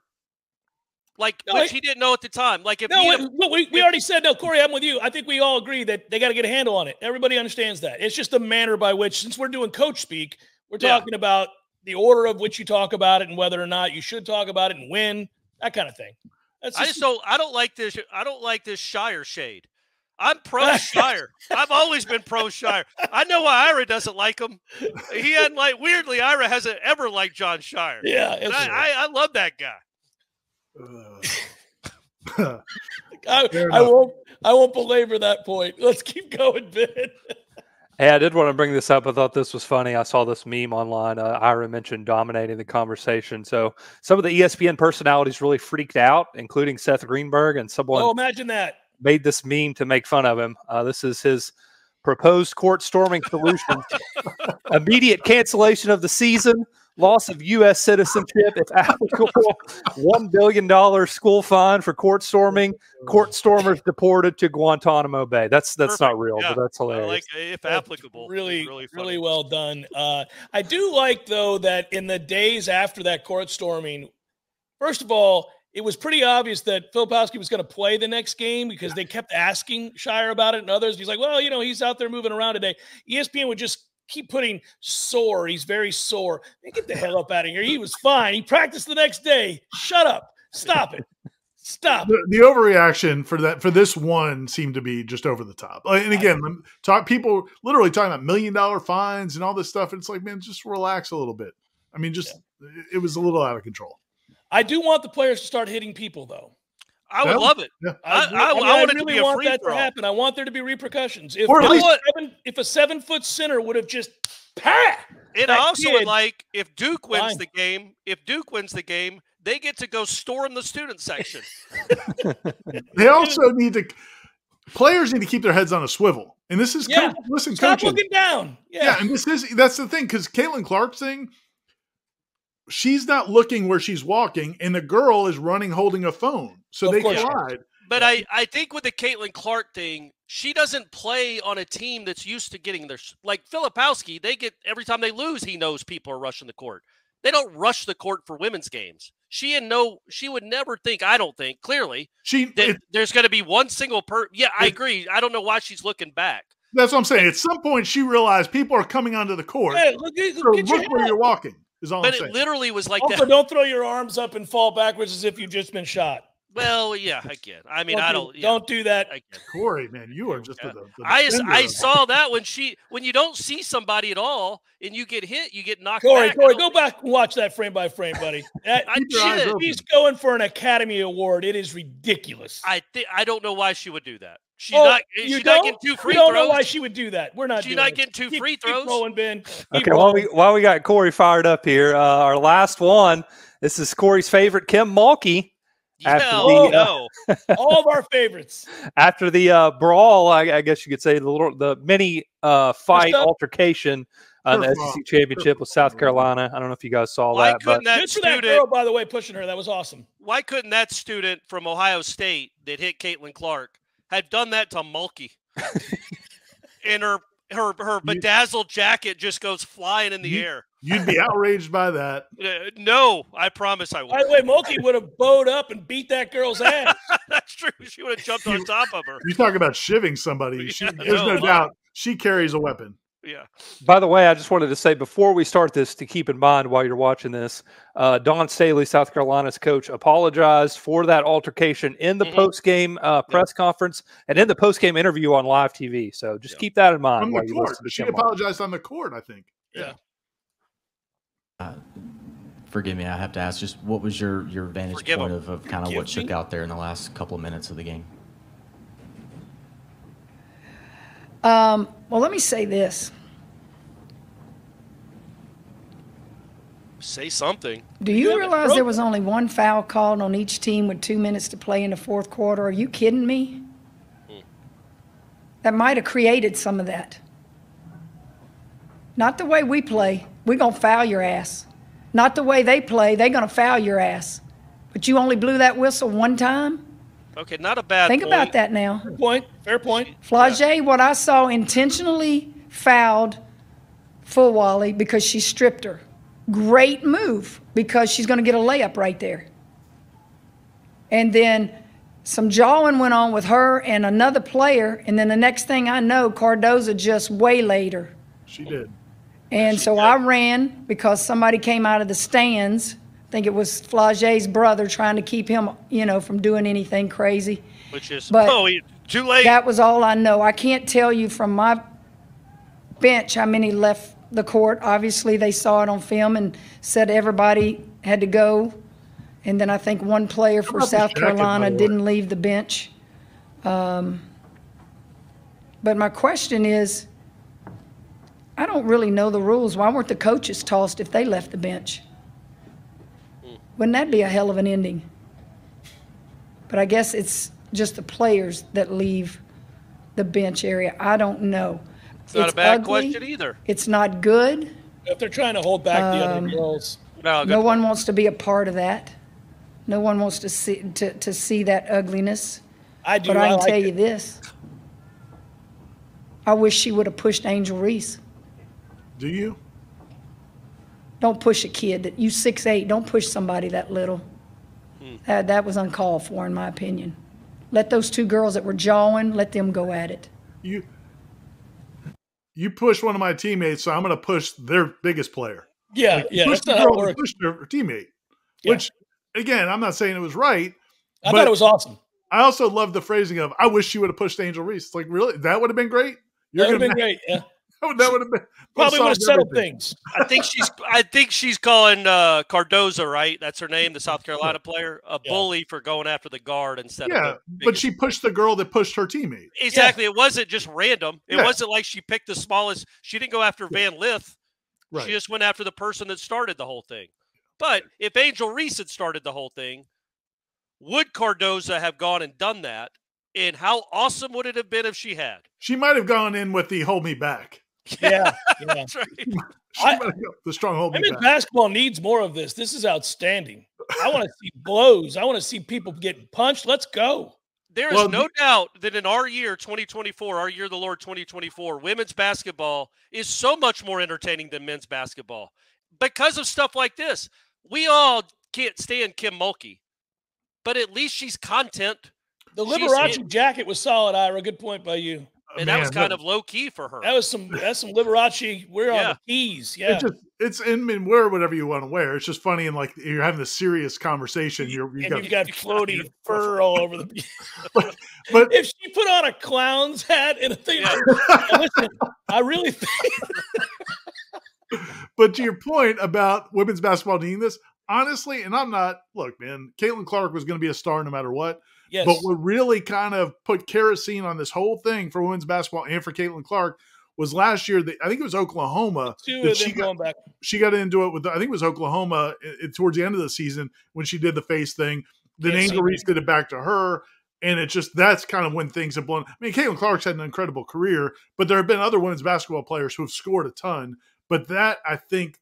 Which he didn't know at the time. We already said, no, Corey, I'm with you. I think we all agree that they got to get a handle on it. Everybody understands that. It's just the manner by which, since we're doing coach speak, we're talking about the order of which you talk about it and whether or not you should talk about it and when, that kind of thing. I don't like this. I don't like this Scheyer shade. I'm pro Scheyer. I've always been pro Scheyer. I know why Ira doesn't like him. He hadn't weirdly, Ira hasn't ever liked John Scheyer. Yeah. I love that guy. I won't belabor that point. Let's keep going, Ben. Hey, I did want to bring this up. I thought this was funny. I saw this meme online. Ira mentioned dominating the conversation. So some of the ESPN personalities really freaked out, including Seth Greenberg, and someone imagine that made this meme to make fun of him. This is his proposed court storming solution: immediate cancellation of the season, loss of U.S. citizenship if applicable, $1 billion school fine for court storming, court stormers deported to Guantanamo Bay. That's not real, but that's hilarious. If applicable. Really well done. I do like, though, that in the days after that court storming, first of all, it was pretty obvious that Filipowski was going to play the next game because they kept asking Scheyer about it and others. He's like, well, he's out there moving around today. ESPN would just keep putting sore. He's very sore. Man, get the hell up out of here. He was fine. He practiced the next day. Shut up. Stop it. Stop. The overreaction for this one seemed to be just over the top. And again, people literally talking about $1 million fines and all this stuff. And it's like, man, just relax a little bit. I mean, it was a little out of control. I do want the players to start hitting people, though. I would love it. Yeah. I really want that to happen. I want there to be repercussions. If a 7-foot center would have just it also would if Duke wins the game. If Duke wins the game, they get to go storm the student section. They also players need to keep their heads on a swivel. And this is stop looking down. Yeah, and that's the thing, because Caitlin Clark's thing. She's not looking where she's walking, and the girl is running holding a phone. So they collide. But I think with the Caitlin Clark thing, she doesn't play on a team that's used to getting their – like Filipowski, every time they lose, he knows people are rushing the court. They don't rush the court for women's games. She would never think, I don't think, clearly, that there's going to be one single – I agree. I don't know why she's looking back. That's what I'm saying. At some point, she realized people are coming onto the court. Hey, look where you're walking. Is all but I'm saying. It literally was like also, that. Don't throw your arms up and fall backwards as if you've just been shot. Well, yeah, again. I mean, Don't do that. Corey, man, you are just I saw that when you don't see somebody at all and you get hit, you get knocked Corey, back. Corey, go back and watch that frame by frame, buddy. He's going for an Academy Award. It is ridiculous. I don't know why she would do that. She's not getting 2 free throws. You don't know why she would do that. We're not. She's not getting 2 free throws. Keep rolling, Ben. Okay, while we got Corey fired up here, our last one. This is Corey's favorite, Kim Mulkey. All of our favorites. After the brawl, I guess you could say the mini fight altercation on the SEC championship with South Carolina. I don't know if you guys saw that. But good for that girl, by the way, pushing her. That was awesome. Why couldn't that student from Ohio State that hit Caitlin Clark had done that to Mulkey? And her bedazzled jacket just goes flying in the air. You'd be outraged by that. No, I promise I would. By the way, Mulkey would have bowed up and beat that girl's ass. That's true. She would have jumped on top of her. You talk about shivving somebody. There's no doubt she carries a weapon. Yeah. By the way, I just wanted to say before we start this, to keep in mind while you're watching this, Dawn Staley, South Carolina's coach, apologized for that altercation in the post-game press conference and in the post-game interview on live TV. So just keep that in mind. On the court. She apologized on the court, I think. Yeah. Forgive me, I have to ask, just what was your vantage point of kind of what shook out there in the last couple of minutes of the game? Well, let me say this. Say something. Do you realize there was only one foul called on each team with 2 minutes to play in the fourth quarter? Are you kidding me? That might have created some of that. Not the way we play. We're going to foul your ass. Not the way they play. They're going to foul your ass. But you only blew that whistle one time? Okay, not a bad Think about that now. Fair point. Flage, what I saw, intentionally fouled Fulwally because she stripped her. Great move because she's going to get a layup right there. And then some jawing went on with her and another player, and then the next thing I know, Cardoza just waylaid her. She did. And so I ran because somebody came out of the stands. I think it was Flage's brother trying to keep him, from doing anything crazy. Which is too late. That was all I know. I can't tell you from my bench how many left the court. Obviously, they saw it on film and said everybody had to go. And then I think one player for South Carolina didn't leave the bench. But my question is, I don't really know the rules. Why weren't the coaches tossed if they left the bench? Wouldn't that be a hell of an ending? But I guess it's just the players that leave the bench area. I don't know. It's not a bad ugly. question either. It's not good. If they're trying to hold back the other girls. No one wants to be a part of that. No one wants to see that ugliness. I do. But I can like tell you it. this. I wish she would have pushed Angel Reese. Do you? Don't push a kid. You 6'8". Don't push somebody that little. That was uncalled for, in my opinion. Let those two girls that were jawing, let them go at it. You push one of my teammates, so I'm going to push their biggest player. Yeah, Push the girl that pushed their teammate. Yeah. Which, again, I'm not saying it was right. I thought it was awesome. I also love the phrasing of, I wish she would have pushed Angel Reese. It's like, really? That would have been great? That would have been great, yeah. That would have been probably would have settled things. I think she's calling Cardoza, right? That's her name, the South Carolina player, a bully for going after the guard instead of but she pushed the girl that pushed her teammate. Exactly. Yeah. It wasn't just random. It wasn't like she picked the smallest. She didn't go after Van Lith. Right. She just went after the person that started the whole thing. But if Angel Reese had started the whole thing, would Cardoza have gone and done that? And how awesome would it have been if she had? She might have gone in with the hold me back. Yeah. That's right. The strong hold me back. Basketball needs more of this. This is outstanding. I want to see blows. I want to see people getting punched. Let's go. There is no doubt that in our year, 2024, our year of the Lord 2024, women's basketball is so much more entertaining than men's basketball because of stuff like this. We all can't stand Kim Mulkey, but at least she's content. The Liberace jacket was solid, Ira. Good point by you. And that was kind of low key for her. That's some Liberace. We're on the keys. Yeah. It's in wear whatever you want to wear. It's just funny and like you're having a serious conversation. You've got floaty fur all over the. but if she put on a clown's hat and a thing, listen, I really think. But to your point about women's basketball needing this, honestly, and I'm not. Look, man, Caitlin Clark was going to be a star no matter what. Yes. But what really kind of put kerosene on this whole thing for women's basketball and for Caitlin Clark was last year. I think it was Oklahoma. She got into it with, I think it was Oklahoma towards the end of the season when she did the face thing. Then Angel Reese did it back to her. And it just, that's kind of when things have blown. I mean, Caitlin Clark's had an incredible career, but there have been other women's basketball players who have scored a ton. But that, I think,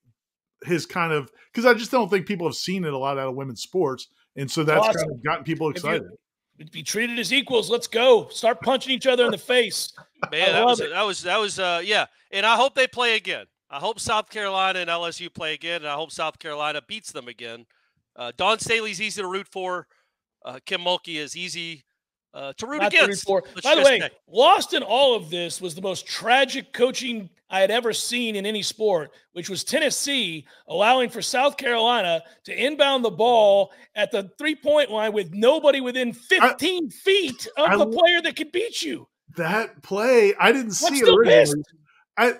has kind of, because I just don't think people have seen it a lot out of women's sports. And so that's kind of gotten people excited. Be treated as equals. Let's go. Start punching each other in the face. Man, that was yeah. And I hope they play again. I hope South Carolina and LSU play again, and I hope South Carolina beats them again. Dawn Staley's easy to root for. Kim Mulkey is easy to root against. By the way, lost in all of this was the most tragic coaching I had ever seen in any sport, which was Tennessee allowing for South Carolina to inbound the ball at the three-point line with nobody within 15 feet of the player that could beat you. That play, I didn't see it originally. I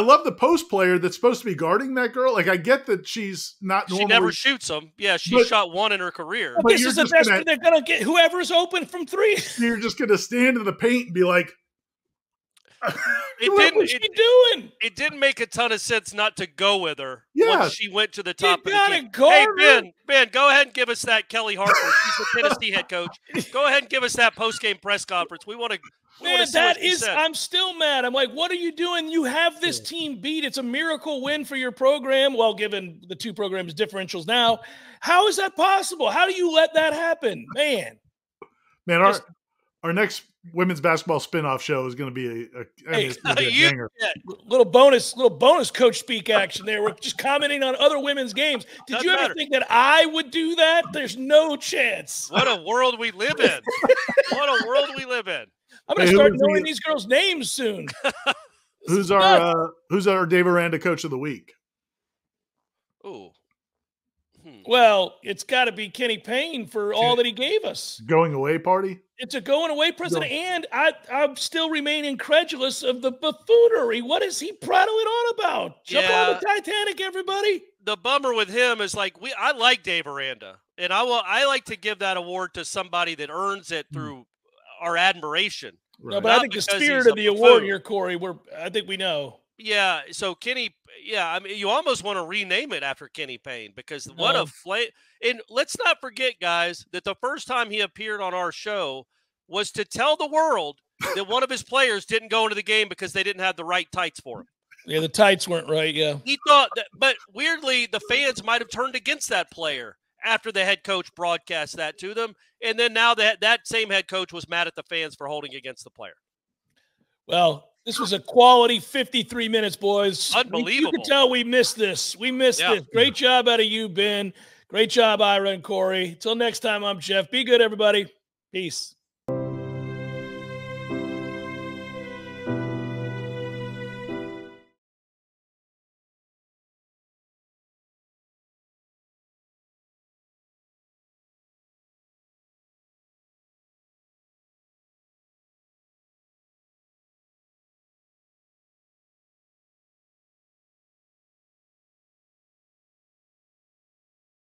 love the post player that's supposed to be guarding that girl. Like, I get that she's not normally. She never shoots them. Yeah, she shot one in her career. But this is the best they're going to get. Whoever's open from three. You're just going to stand in the paint and be like, what was she doing? It didn't make a ton of sense not to go with her once she went to the top of the game. Hey, Ben, go ahead and give us that. Kelly Harper, she's the Tennessee head coach. Go ahead and give us that post-game press conference. We want to. Man, I'm still mad. I'm like, what are you doing? You have this team beat. It's a miracle win for your program. Well, given the two programs' differentials now, how is that possible? How do you let that happen? Man, our next women's basketball spinoff show is going to be a banger. Little bonus coach speak action there. We're just commenting on other women's games. Did you ever think that I would do that? There's no chance. What a world we live in. What a world we live in. I'm going to start knowing these girls' names soon. Who's our Dave Aranda coach of the week? Ooh. Well, it's got to be Kenny Payne for all that he gave us. Going away party? It's a going away president, and I still remain incredulous of the buffoonery. What is he prattling on about? Jump on the Titanic, everybody. The bummer with him is I like Dave Aranda, and I like to give that award to somebody that earns it through our admiration. Right. No, but I think the spirit of the award here, Corey, I think we know. Yeah, so Kenny, I mean, you almost want to rename it after Kenny Payne because what a flame. And let's not forget, guys, that the first time he appeared on our show was to tell the world that one of his players didn't go into the game because they didn't have the right tights for him. Yeah, the tights weren't right, yeah. He thought that, but weirdly, the fans might have turned against that player after the head coach broadcast that to them. And then now that same head coach was mad at the fans for holding against the player. Well, this was a quality 53 minutes, boys. Unbelievable. You can tell we missed this. We missed this. Great job out of you, Ben. Great job, Ira and Corey. Till next time, I'm Jeff. Be good, everybody. Peace.